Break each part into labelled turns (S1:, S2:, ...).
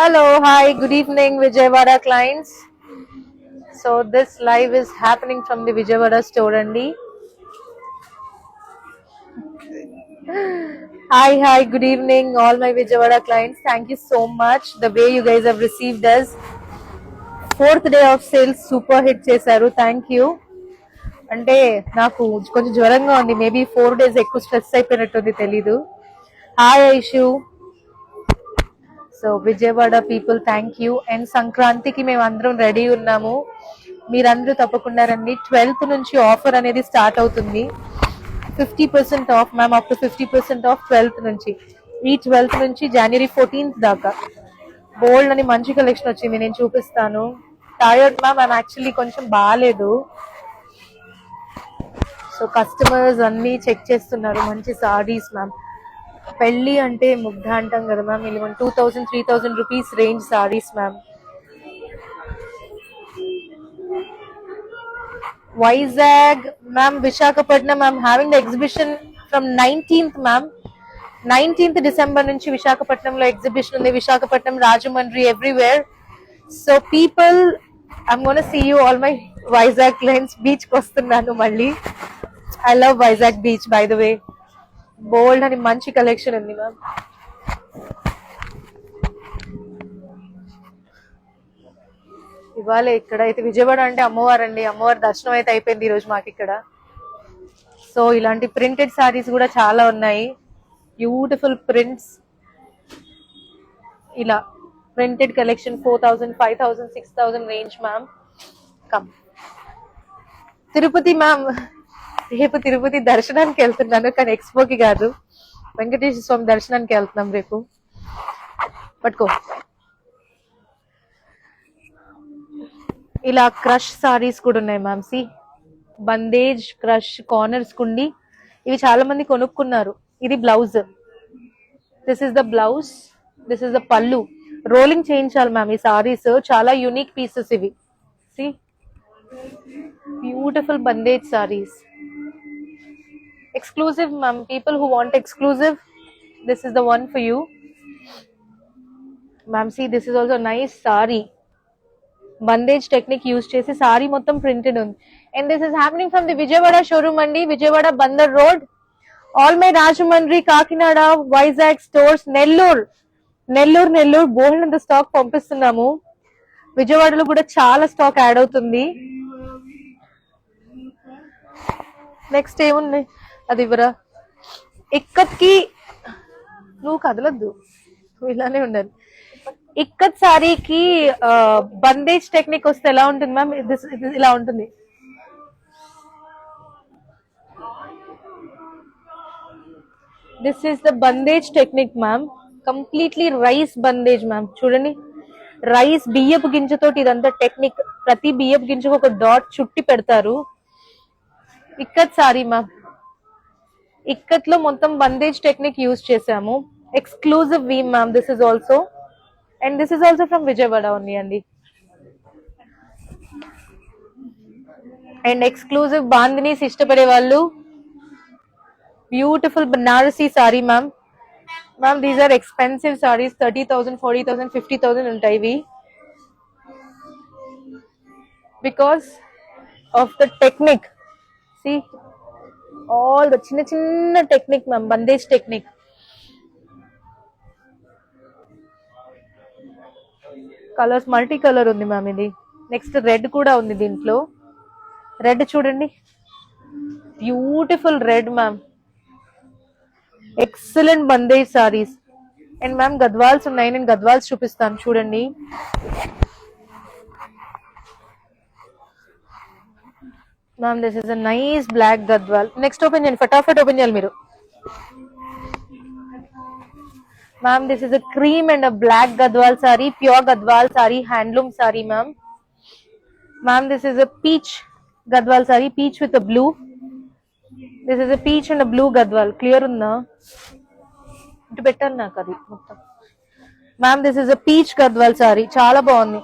S1: Hello, hi, good evening, Vijayawada clients. So this live is happening from the Vijayawada store, Andy. Hi, good evening, all my Vijayawada clients. Thank you so much. The way you guys have received us. Fourth day of sales, super hit చేశారు. Thank you. అంటే నాకు కొంచెం జ్వరంగా ఉంది. Maybe 4 days ఎక్కువ stress అయిపోయినట్టుంది తెలీదు. Hi Aishu. So Vijayawada people thank you. And సంక్రాంతికి మేము అందరం రెడీ ఉన్నాము. మీరందరూ తప్పకుండా రండి. 12th నుంచి ఆఫర్ అనేది స్టార్ట్ అవుతుంది. 50% of ma'am, up to 50% of 12th నుంచి. ఈ 12th నుంచి జనవరి 14th దాకా బోల్డ్ అని మంచి కలెక్షన్ వచ్చింది, నేను చూపిస్తాను. టైర్డ్ మ్యామ్, ఐమ్ యాక్చువల్లీ కొంచెం బాగాలేదు. సో కస్టమర్స్ అన్ని చెక్ చేస్తున్నారు. మంచి సారీస్ మ్యామ్. పెళ్లి అంటే ముగ్ధ అంటాం కదా మ్యామ్. ఇలా 2000-3000 rupees range saris ma'am. Vizag ma'am, Visakhapatnam ma'am, having the exhibition from 19th ma'am. 19th December నుంచి విశాఖపట్నంలో ఎగ్జిబిషన్ ఉంది. Visakhapatnam, Rajahmundry, everywhere. So people, I'm gonna see you all my Vizag clients. Beach కి వస్తున్నాను మళ్ళీ. I love Vizag beach by the way. Bold అని మంచి collection ఉంది మ్యామ్. ఇవాళ ఇక్కడ అయితే విజయవాడ అంటే అమ్మవారు అండి. అమ్మవారి దర్శనం అయితే అయిపోయింది ఈరోజు మాకు ఇక్కడ. సో ఇలాంటి ప్రింటెడ్ సారీస్ కూడా చాలా ఉన్నాయి. Beautiful prints. ఇలా printed collection 4000, 5000, 6000 range ma'am. Come. Tirupati ma'am, రేపు తిరుపతి దర్శనానికి వెళ్తున్నాను, కానీ ఎక్స్పోకి కాదు, వెంకటేశ్వర స్వామి దర్శనానికి వెళ్తున్నాం రేపు. పట్టుకో. ఇలా క్రష్ సారీస్ కూడా ఉన్నాయి ma'am. See, bandhej crush corners కుండి. ఇవి చాలా మంది కొనుక్కున్నారు. ఇది blouse. This is the blouse, this is the పళ్ళు. రోలింగ్ చేయించాలి మ్యామ్ ఈ సారీస్. చాలా యూనిక్ పీసెస్ ఇవి. See, beautiful bandhej saris. Exclusive ma'am. People who want exclusive, this is the one for you ma'am. See, this is also nice sari. Bandhej technique use చేసి సారీ మొత్తం printed ఉంది. And this is happening from the Vijayawada showroom అండి. Vijayawada Bandar road. All my Rajahmundry, Kakinada, Vizag stores, Nellore bold అంత stock పంపిస్తున్నాము. విజయవాడలో కూడా చాలా stock add అవుతుంది. నెక్స్ట్ ఏమున్నాయి అది ఇవరా. ఇక్కత్ కి నువ్వు కదలద్దు, ఇలానే ఉండాలి. ఇక్కత్ సారీకి బందేజ్ టెక్నిక్ వస్తే ఎలా ఉంటుంది మ్యామ్? ఇలా ఉంటుంది. This is the bandhej technique ma'am. Completely rice bandhej ma'am. చూడండి, రైస్ బియ్యపు గింజతోటి ఇదంతా టెక్నిక్. ప్రతి బియ్యపు గింజకు ఒక డాట్ చుట్టి పెడతారు. Ikat sorry ma'am. ఇక్కత్ లో మొత్తం బందేజ్ టెక్నిక్ యూజ్ చేసాము. ఎక్స్క్లూజివ్ వీమ్ ma'am. This is also, and this is also from Vijayawada only అండి. అండ్ ఎక్స్క్లూజివ్ బాందినీస్ ఇష్టపడే వాళ్ళు, beautiful Banarasi sari ma'am. Ma'am, these are expensive saris. 30,000, 40,000, 50,000 ఉంటాయి ఇవి. Because of the technique. See, all the చిన్న చిన్న technique ma'am, bandhej technique. Colours multi colour ఉంది ma'am ఇది. Next red కూడా ఉంది దీంట్లో. రెడ్ చూడండి, beautiful red ma'am. Excellent bandhej saris. And ma'am Gadwals ఉన్నాయి, నేను గద్వాల్స్ చూపిస్తాను చూడండి. Ma'am, this is a nice black Gadwal. Next open చేయండి, ఫటాఫట్ ఓపెన్ చేయాలి మీరు. Ma'am, this is a cream and a black Gadwal sari, pure Gadwal sari, handloom sari ma'am. Ma'am, this is a peach Gadwal sari, peach with a blue. This is a peach and a blue Gadwal. Clear ఉందా? ఇటు పెట్టాను నాకు అది మొత్తం. Ma'am, this is a peach Gadwal sari, చాలా బాగుంది.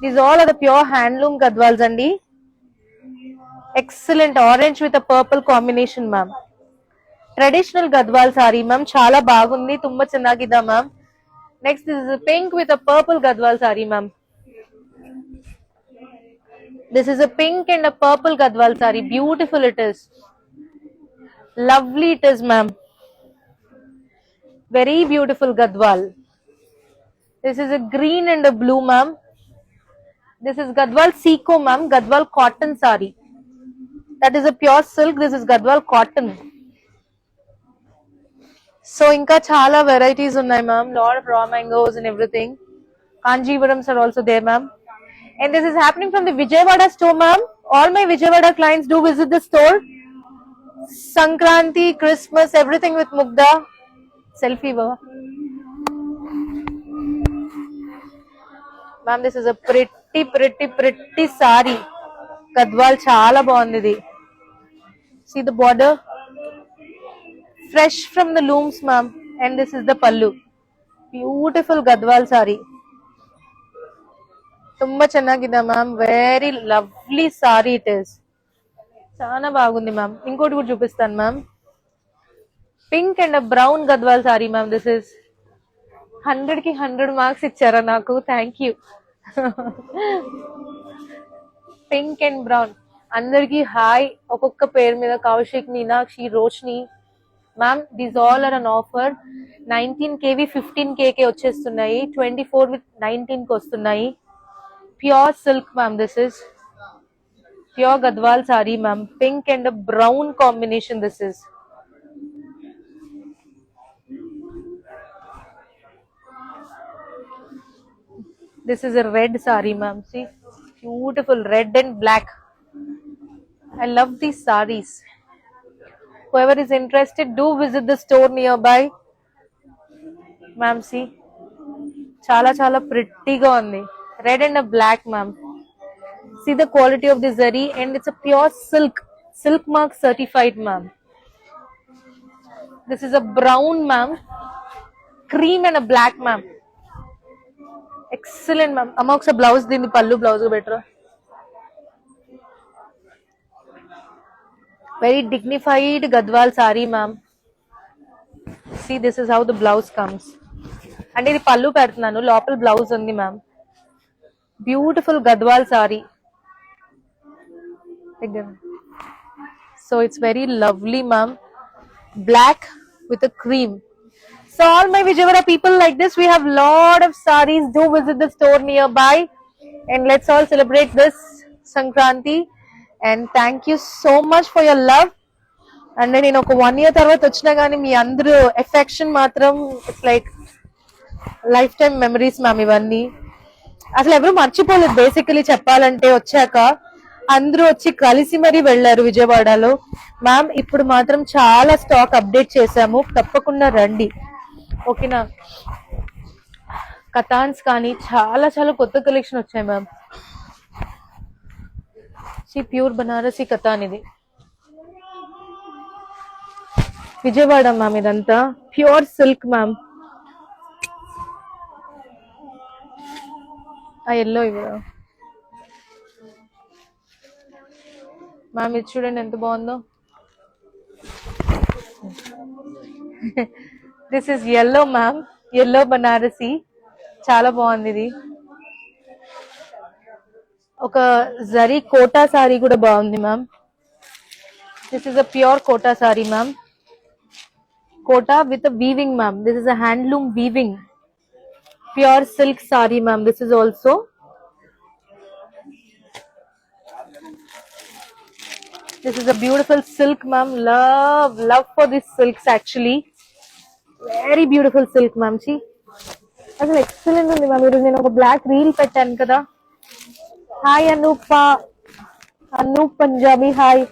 S1: These all are the pure handloom Gadwals అండి. Excellent orange with a purple combination ma'am. Traditional Gadwal sorry ma'am, చాలా బాగుంది, తుంబ ಚೆನ್ನಾಗಿದೆ ma'am. Next this is pink with a purple Gadwal sorry ma'am. This is a pink and a purple gadwal sari. Beautiful it is. Lovely it is, ma'am. Very beautiful gadwal. This is a green and a blue, ma'am. This is gadwal siko, ma'am. Gadwal cotton sari. That is a pure silk. This is gadwal cotton. So inka chala varieties unnai, ma'am. Lot of raw mangoes and everything. Kanjivarams are also there, ma'am. And this is happening from the Vijayawada store, ma'am. All my Vijayawada clients do visit the store. Sankranti, Christmas, everything with Mugda. Selfie, baba. Ma'am, this is a pretty sari. Gadwal chala bagundi idi. See the border? Fresh from the looms, ma'am. And this is the pallu. Beautiful Gadwal sari. తుంబ ಚೆನ್ನಾಗಿದೆ ma'am. Very lovely sari it is. చాలా బాగుంది ma'am. ఇంకోటి కూడా చూపిస్తాను ma'am. Pink and brown Gadwal sorry ma'am. This is 100 కి 100 marks ఇచ్చారా నాకు? Thank you. Pink and brown అందరికి హాయ్. ఒక్కొక్క పేరు మీద Kaushik, Meenakshi, Roshni ma'am. These all are on offer. 19K 15K వచ్చేస్తున్నాయి. 24 with 19 కి వస్తున్నాయి. Pure silk, ma'am. This is pure Gadwal sari, ma'am. Pink and a brown combination. This is. This is a red sari, ma'am. See, beautiful red and black. I love these saris. Whoever is interested, do visit the store nearby, ma'am. See, chala pretty ga undi. Red and a black, ma'am. See the quality of the zari, and it's a pure silk mark certified, ma'am. This is a brown, ma'am. Cream and a black, ma'am. Excellent, ma'am. Amma oksa blouse dindi, pallu blouse better. Very dignified Gadwal sari, ma'am. See, this is how the blouse comes. And ఇది పల్లు పెడుతున్నాను, లోపల blouse ఉంది ma'am. Beautiful Gadwal sorry. So it's very lovely, ma'am. Black with a cream. So all my Vijayawada people, like this, we have lot of sarees. Do visit the store nearby, and let's all celebrate this Sankranti. And thank you so much for your love. And నేను ఒక 1 year తర్వాత వచ్చినా కానీ మీ అందరూ affection మాత్రం it's like life time memories ma'am. ఇవన్నీ అసలు ఎవరు మర్చిపోలేదు బేసికలీ చెప్పాలంటే. వచ్చాక అందరూ వచ్చి కలిసి మరీ వెళ్ళారు విజయవాడలో. మ్యామ్ ఇప్పుడు మాత్రం చాలా స్టాక్ అప్డేట్ చేశాము, తప్పకుండా రండి, ఓకేనా. కతాన్స్ కానీ చాలా కొత్త కలెక్షన్ వచ్చాయి మ్యామ్. ప్యూర్ బనారసి కతాన్ ఇది, విజయవాడ మ్యామ్. ఇదంతా ప్యూర్ సిల్క్ మ్యామ్. ఆ ఎల్లో ఇవ్వ మ్యామ్. ఇది చూడండి ఎంత బాగుందో. This is yellow ma'am. Yellow Banarasi చాలా బాగుంది ఇది. ఒక జరీ కోటా సారీ కూడా బాగుంది ma'am. This is a pure Kota sari ma'am. Kota with weaving ma'am. This is a handloom weaving pure silk sari, ma'am. This is also this is a beautiful silk, ma'am. Love for these silks actually. Very beautiful silk, ma'am. See, అసలు excellent ఉంది ma'am. ఈరోజు నేను ఒక black reel పెట్టాను కదా. Hi Anoop Punjabi. Hi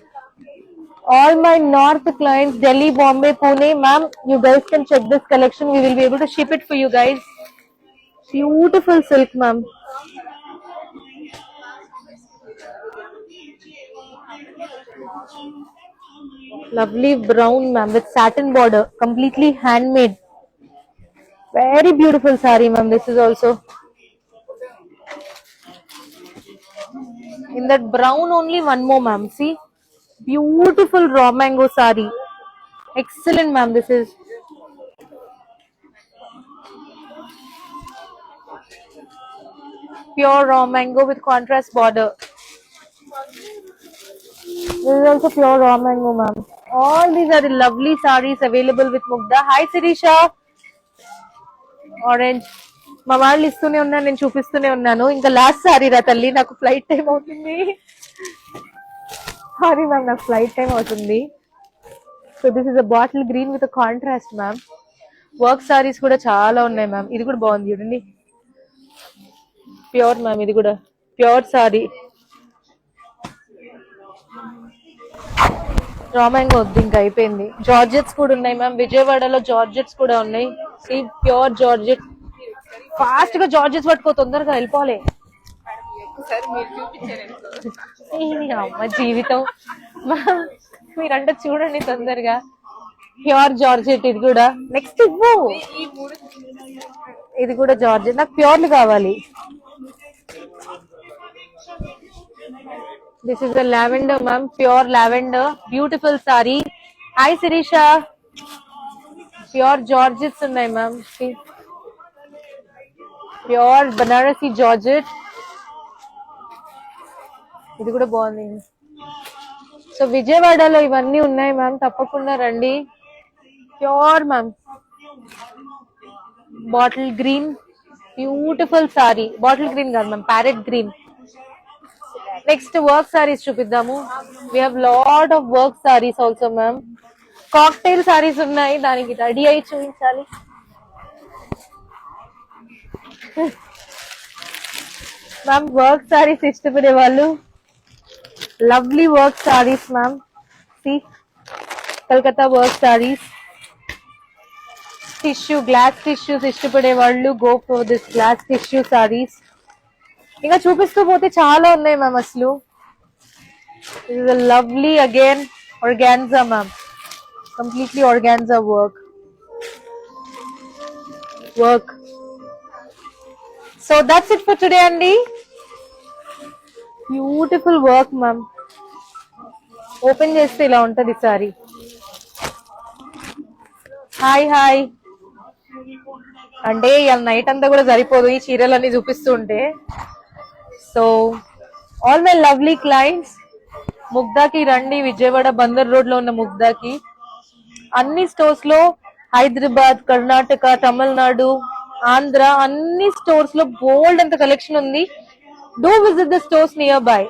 S1: all my north clients, Delhi, Bombay, Pune, ma'am. You guys can check this collection. We will be able to ship it for you guys. Beautiful silk, ma'am. Lovely brown, ma'am, with satin border, completely handmade. Very beautiful sari, ma'am. This is also in that brown only. One more, ma'am. See, beautiful raw mango sari. Excellent, ma'am. This is pure raw mango with contrast border. This is also pure raw mango, ma'am. All these are the lovely sarees available with Mugda. Hi, Sirisha. Orange. మా వాళ్ళు ఇస్తూనే ఉన్నాను, నేను చూపిస్తూనే ఉన్నాను. ఇంకా last sorry రా తల్లి, నాకు ఫ్లైట్ టైం అవుతుంది. సారీ మ్యామ్, నాకు ఫ్లైట్ టైం అవుతుంది. So this is a bottle green with contrast ma'am. Work saris కూడా చాలా ఉన్నాయి మ్యామ్. ఇది కూడా బాగుంది చూడండి, ప్యూర్ మ్యామ్. ఇది కూడా ప్యూర్ సారీ. రా మ్యాంగో వద్దు, ఇంకా అయిపోయింది. జార్జెట్స్ కూడా ఉన్నాయి మ్యామ్, విజయవాడలో జార్జెట్స్ కూడా ఉన్నాయి. Pure georgette. ఫాస్ట్ గా జార్జెట్స్ పట్టుకో, తొందరగా వెళ్ళిపోవాలి. అమ్మ జీవితం మ్యామ్, మీరంటే చూడండి తొందరగా. ప్యూర్ జార్జెట్ ఇది కూడా. నెక్స్ట్ ఇవ్వు, ఇది కూడా జార్జెట్. నాకు ప్యూర్లు కావాలి. This is a lavender, ma'am. Pure lavender. Beautiful saree. Hi, Sirisha. Pure Georgettes ఉన్నాయి, ma'am. See. Pure Banarasi Georgette. ఇది కూడా బాగుంది. సో విజయవాడలో ఇవన్నీ ఉన్నాయి మ్యామ్, తప్పకుండా రండి. Pure ma'am. Bottle green, beautiful sari. Bottle green కాదు ma'am, parrot green. Next work saris చూపిద్దాము. We have lot of work saris also ma'am. Cocktail saris ఉన్నాయి, దానికి రెడీ అయి చూపించాలి. మ్యామ్ వర్క్ సారీస్ ఇష్టపడే వాళ్ళు, lovely work saris ma'am. See Calcutta work saris. Tissue, glass tissues ఇష్టపడే వాళ్ళు go for this glass tissue saris. ఇంకా చూపిస్తూ పోతే చాలా ఉన్నాయి మ్యామ్. అసలు ఇది lovely again organza ma'am, completely organza work. So that's it for today అండి. Beautiful work ma'am. ఓపెన్ చేస్తే ఇలా ఉంటది సారీ. Hi hi. అంటే ఇవాళ నైట్ అంతా కూడా సరిపోదు ఈ చీరలన్నీ చూపిస్తూ ఉంటే. So all my lovely clients, ముగ్దాకి రండి. విజయవాడ బందర్ రోడ్ లో ఉన్న ముగ్దాకి. అన్ని స్టోర్స్ లో, హైదరాబాద్, కర్ణాటక, తమిళనాడు, ఆంధ్ర, అన్ని స్టోర్స్ లో బోల్డ్ అంత కలెక్షన్ ఉంది. Do visit the stores near by.